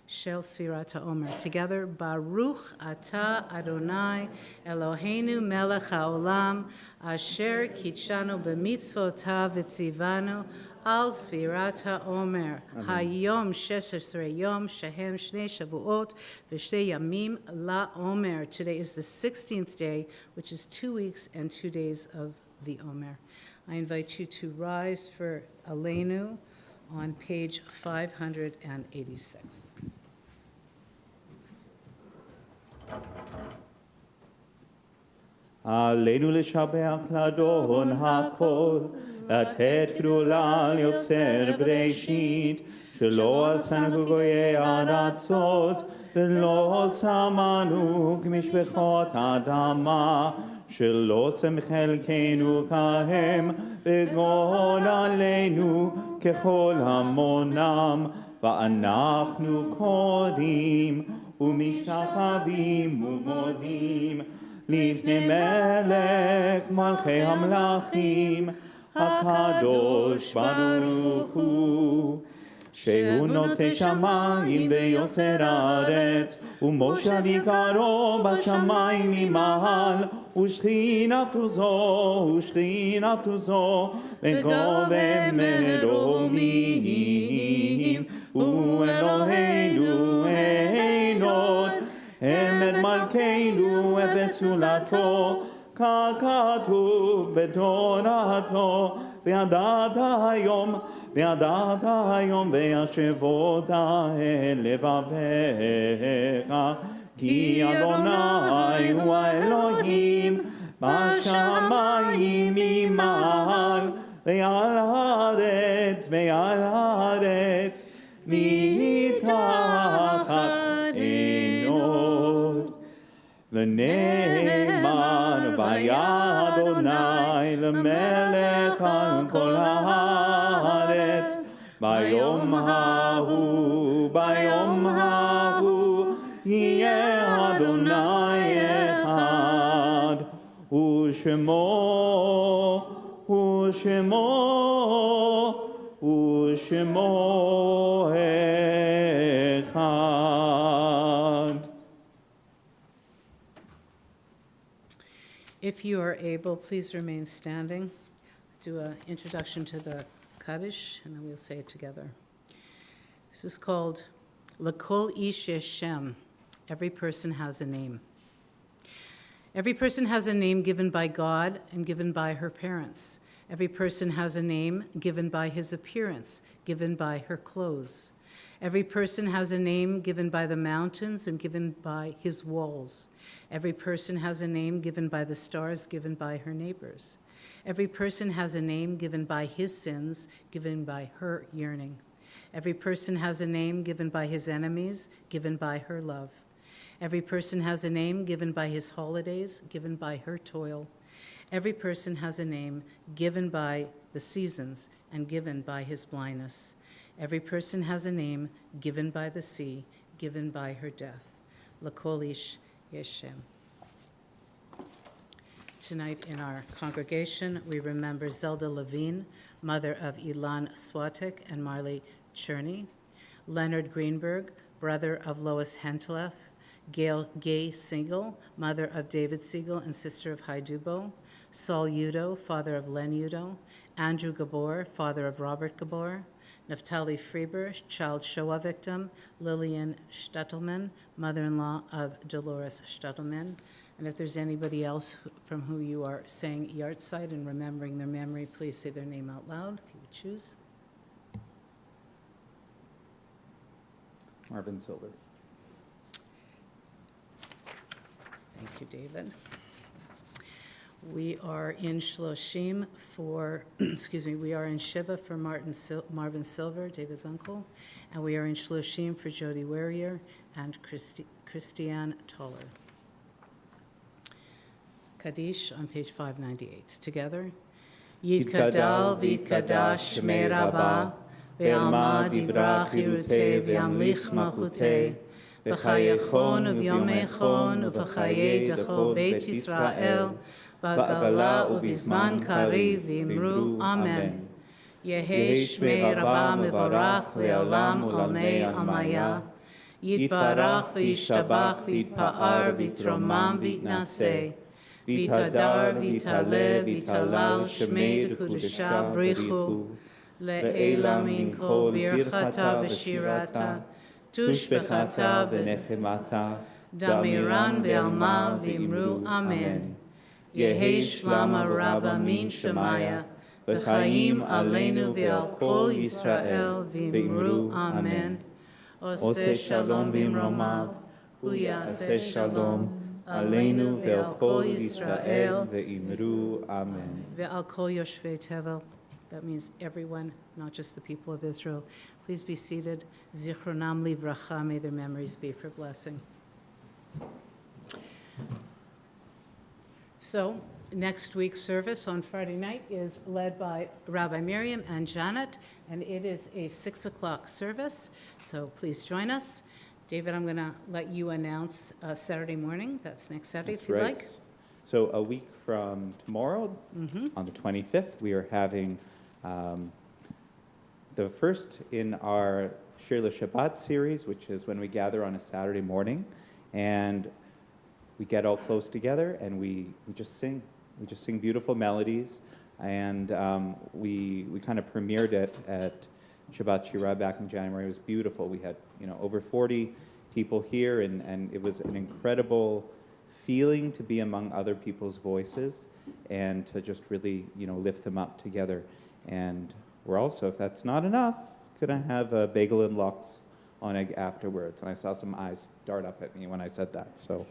shel Sfirat HaOmer. Together, Baruch Ata Adonai Eloheinu melech haolam asher kitshanu b'mitzvotav v'tzivanu al Sfirat HaOmer. Hayom 16 yom shehem shnei shavuot v'shnei yamim la'omer. Today is the 16th day, which is 2 weeks and 2 days of the Omer. I invite you to rise for Aleinu on page 586. עלינו לשבח לאדון הכל, לתת גדולה ליוצר בראשית, שלא עשנו גויי ארצות, ולא שמנו כמשפחות האדמה, שלא שם חלקנו כהם, וגאול עלינו ככל המונם, ואנחנו קוראים ומשתחווים ומודים לפני מלך מלכי המלכים, הקדוש ברוך הוא, שהוא נוטה שמיים ויוצר הארץ, ומושב עיקרו בשמיים ממעל, ושכינתו זו בגובה מרומים, הוא אלוהינו אין עוד, אמר מלכנו ובסולתו, ככתוב בתורתו, וידעת היום וישבות אל לבביך, כי אדוני הוא האלוהים בשמיים ממעל, ועל הארץ מתחת אין עוד. ונאמר והיה אדוני למלך על כל הארץ, ביום ההוא יהיה אדוני אחד, ושמו אחד. If you are able, please remain standing. Do an introduction to the Kaddish, and then we'll say it together. This is called L'kol ish yesh shem. Every person has a name. Every person has a name given by God and given by her parents. Every person has a name given by his appearance, given by her clothes. Every person has a name given by the mountains and given by his walls. Every person has a name given by the stars, given by her neighbors. Every person has a name given by his sins, given by her yearning. Every person has a name given by his enemies, given by her love. Every person has a name given by his holidays, given by her toil. Every person has a name given by the seasons and given by his blindness. Every person has a name given by the sea, given by her death. L'kol ish yeshem. Tonight in our congregation, we remember Zelda Levine, mother of Ilan Swatek and Marley Cherney, Leonard Greenberg, brother of Lois Hentelef, Gail Gay Siegel, mother of David Siegel and sister of Hai Dubo, Saul Udo, father of Len Udo, Andrew Gabor, father of Robert Gabor, Naftali Freber, child Shoah victim, Lillian Stuttelman, mother-in-law of Dolores Stuttelman. And if there's anybody else from who you are saying yahrzeit and remembering their memory, please say their name out loud, if you would choose. Marvin Silver. Thank you, David. We are in Shloshim for, we are in Shiva for Marvin Silver, David's uncle, and we are in Shloshim for Jody Warrior and Christiane Toller. Kaddish on page 598. Together. Yitkadal v'yitkadash shmei Rabbah, ve'alma divrach yiruteh v'yamlich malchuteh, v'chayechon u'vyomechon u'v'chayei decho Beit Yisrael, v'gala u'vizman kariv v'imru Amen. Yehi shmei Rabbah mevarach le'olam u'lamei almaya, yitbarach v'yishtabach v'yitpa'ar v'yitromam v'yitnaseh, Vitadar, Vitale, Vitalal, Shmei Kudusha, Brichu, Le'ela min kol birchata v'shirata, tushbechata v'nechemata, damiran be'alma v'imru Amen. Yehi shlama rabba min shemaya, v'chaim aleinu ve'al kol Yisrael v'imru Amen. Ose shalom v'imromav, hu yaseh shalom, Aleinu ve'al kol Yisrael ve'imru Amen. Ve'al kol yoshvei tevel. That means everyone, not just the people of Israel. Please be seated. Zichronam livracha. May their memories be for blessing. So, next week's service on Friday night is led by Rabbi Miriam and Janet, and it is a 6 o'clock service. So please join us. David, I'm going to let you announce Saturday morning. That's next Saturday, That's if you'd right. like. So a week from tomorrow, on the 25th, we are having the first in our Shir Shabbat series, which is when we gather on a Saturday morning, and we get all close together and we just sing. We just sing beautiful melodies, and we kind of premiered it at Shabbat Shirah back in January. It was beautiful. We had over 40 people here, and it was an incredible feeling to be among other people's voices and to just really lift them up together. And we're also, if that's not enough, gonna have a bagel and lox on egg afterwards. And I saw some eyes dart up at me when I said that. So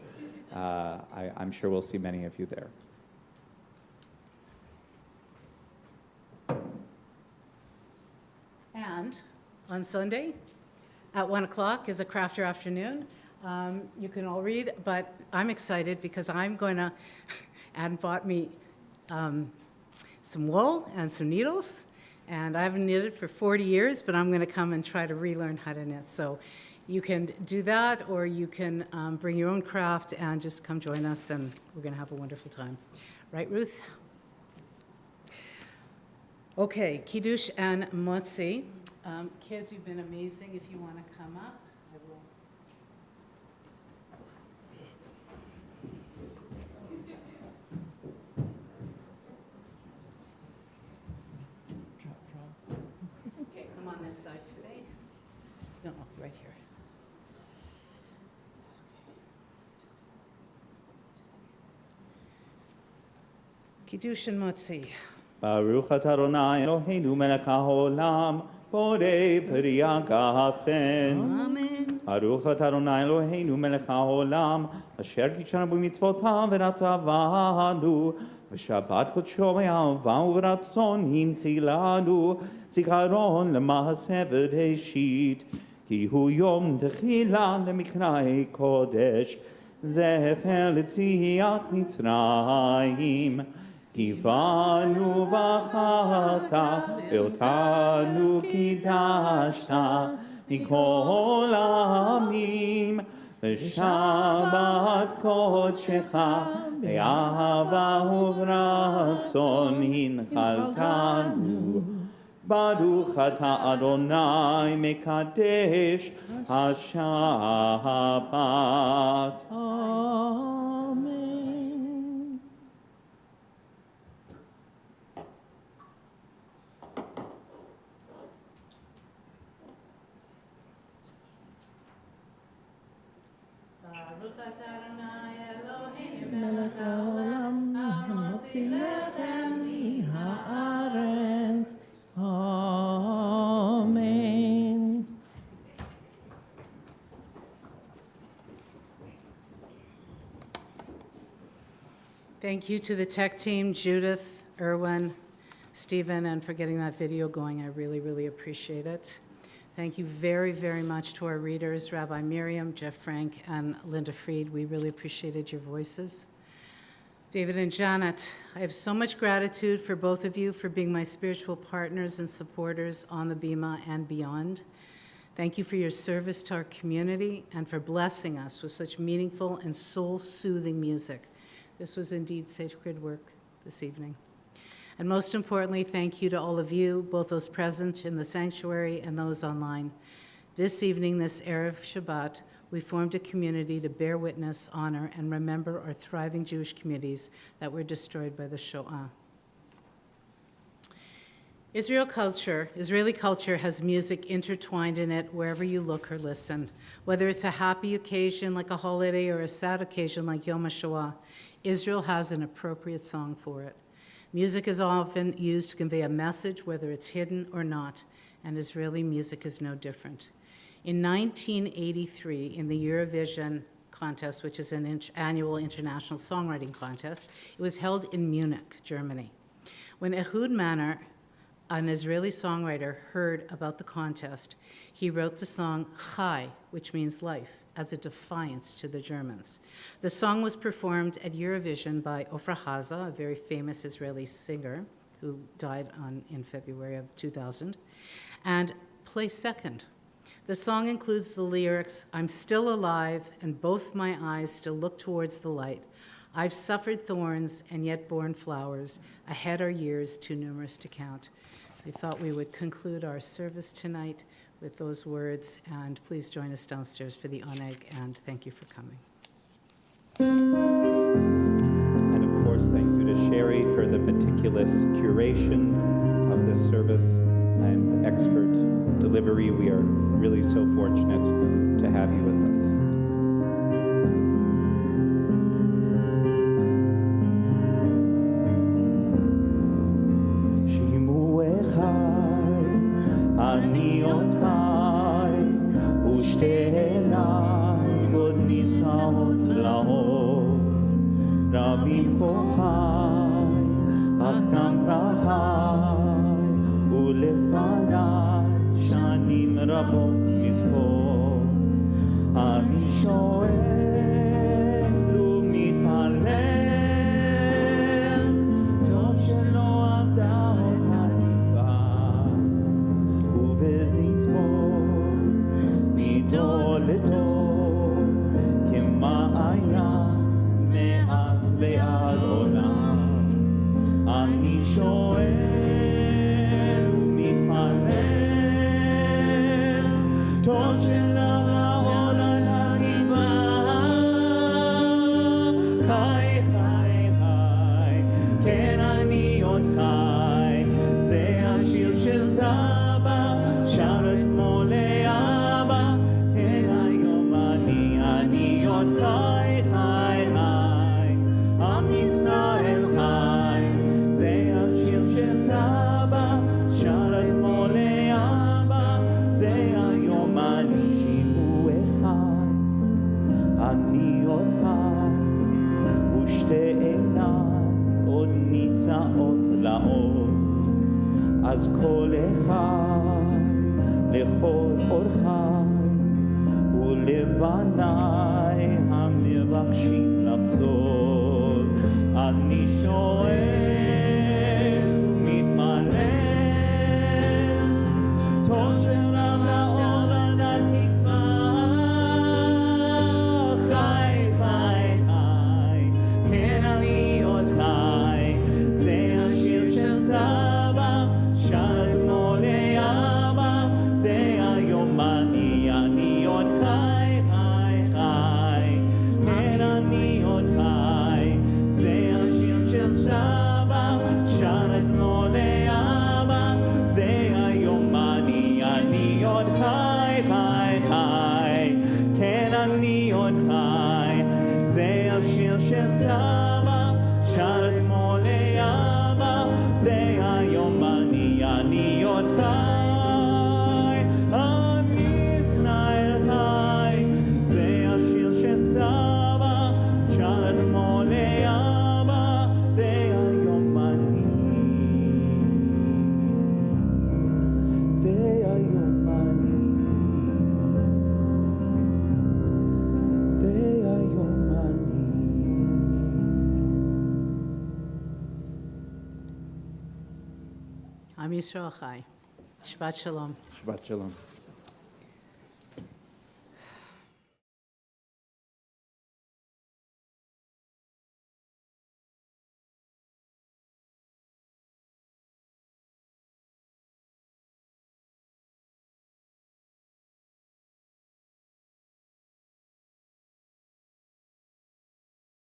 I'm sure we'll see many of you there. And on Sunday at 1 o'clock is a crafter afternoon. You can all read, but I'm excited because I'm going to, Adam bought me some wool and some needles, and I haven't knitted for 40 years, but I'm going to come and try to relearn how to knit. So you can do that, or you can bring your own craft and just come join us, and we're going to have a wonderful time. Right, Ruth? Okay, Kiddush and Motzi. Kids, you've been amazing. If you want to come up, I will. Okay, come on this side today. No, right here. Kiddush and Motzi. Baruch atah Adonai Eloheinu melech haolam, borei peri hagafen. Amen. Baruch atah Adonai Eloheinu melech haolam, asher kitshanu b'mitzvotav v'ratzavanu, v'shabbat chodsho b'ahavah u'v'ratzon hinchilanu, zikaron l'maaseh v'reshit. כי הוא יום תחילה למקראי קודש, זכר ליציאת מצרים. כי באנו בחרת, ואותנו קידשת מכל העמים, בשבת קודשך, באהבה וברצון הנחלתנו. ברוך אתה אדוני מקדש השבת. Amen. מלך העולם, המוציא לחם מן הארץ. Amen. Thank you to the tech team, Judith, Erwin, Stephen, and for getting that video going. I really, really appreciate it. Thank you very, very much to our readers, Rabbi Miriam, Jeff Frank, and Linda Fried. We really appreciated your voices. David and Janet, I have so much gratitude for both of you for being my spiritual partners and supporters on the Bima and beyond. Thank you for your service to our community and for blessing us with such meaningful and soul-soothing music. This was indeed sacred work this evening. And most importantly, thank you to all of you, both those present in the sanctuary and those online. This evening, this Erev Shabbat, we formed a community to bear witness, honor, and remember our thriving Jewish communities that were destroyed by the Shoah. Israeli culture has music intertwined in it wherever you look or listen. Whether it's a happy occasion like a holiday or a sad occasion like Yom HaShoah, Israel has an appropriate song for it. Music is often used to convey a message, whether it's hidden or not, and Israeli music is no different. In 1983, in the Eurovision contest, which is an annual international songwriting contest, it was held in Munich, Germany. When Ehud Manor, an Israeli songwriter, heard about the contest, he wrote the song Chai, which means life, as a defiance to the Germans. The song was performed at Eurovision by Ofra Haza, a very famous Israeli singer who died in February of 2000, and placed second. The song includes the lyrics, "I'm still alive and both my eyes still look towards the light. I've suffered thorns and yet borne flowers. Ahead are years too numerous to count." We thought we would conclude our service tonight with those words, and please join us downstairs for the oneg, and thank you for coming. And of course, thank you to Sherry for the meticulous curation of this service and expert delivery. We are really so fortunate to have you with us. אני עוד חי, ושתי עיניי עוד נישאות לאור. רבים כוחי, אך גם פרחי, ולפניי שנים רבות מספור. אני שואל ומתפלל, טוב שלא עבדה אותה תקווה. ובזמור מדור לדור כמעיין מאז ועד עולם. אני שואל ומתפלל, טוב שלא עבדה תקווה. חי חי חי, כן אני עוד חי, זה השיר של סבא שר אתמול לאבא. כן היום אני עוד חי חי חי, עם ישראל חי, זה השיר של סבא שר אתמול לאבא. והיום אני שימוע חי, אני עוד חי, ושתי עיניי עוד נישאות לאור. אז כל אחד לכל אורחי ולבניי המבקשים לחזור. אני שואל ומתפלל, טוב שרב לאור לתקווה, חי חי חי, כן אני עוד חי, זה השיר של סבא, שר אתמול לאבא, והיום אני עוד חי חי חי, כן אני עוד חי, זה השיר של סבא, שר אתמול לאבא, והיום אני עוד חי חי חי, כן אני עוד חי, זה השיר של סבא, שר אתמול לאבא, והיום אני עוד חי, אני ישראל חי, זה השיר של סבא, שר אתמול לאבא, והיום Am Yisrael Chai. Shabbat Shalom. Shabbat Shalom.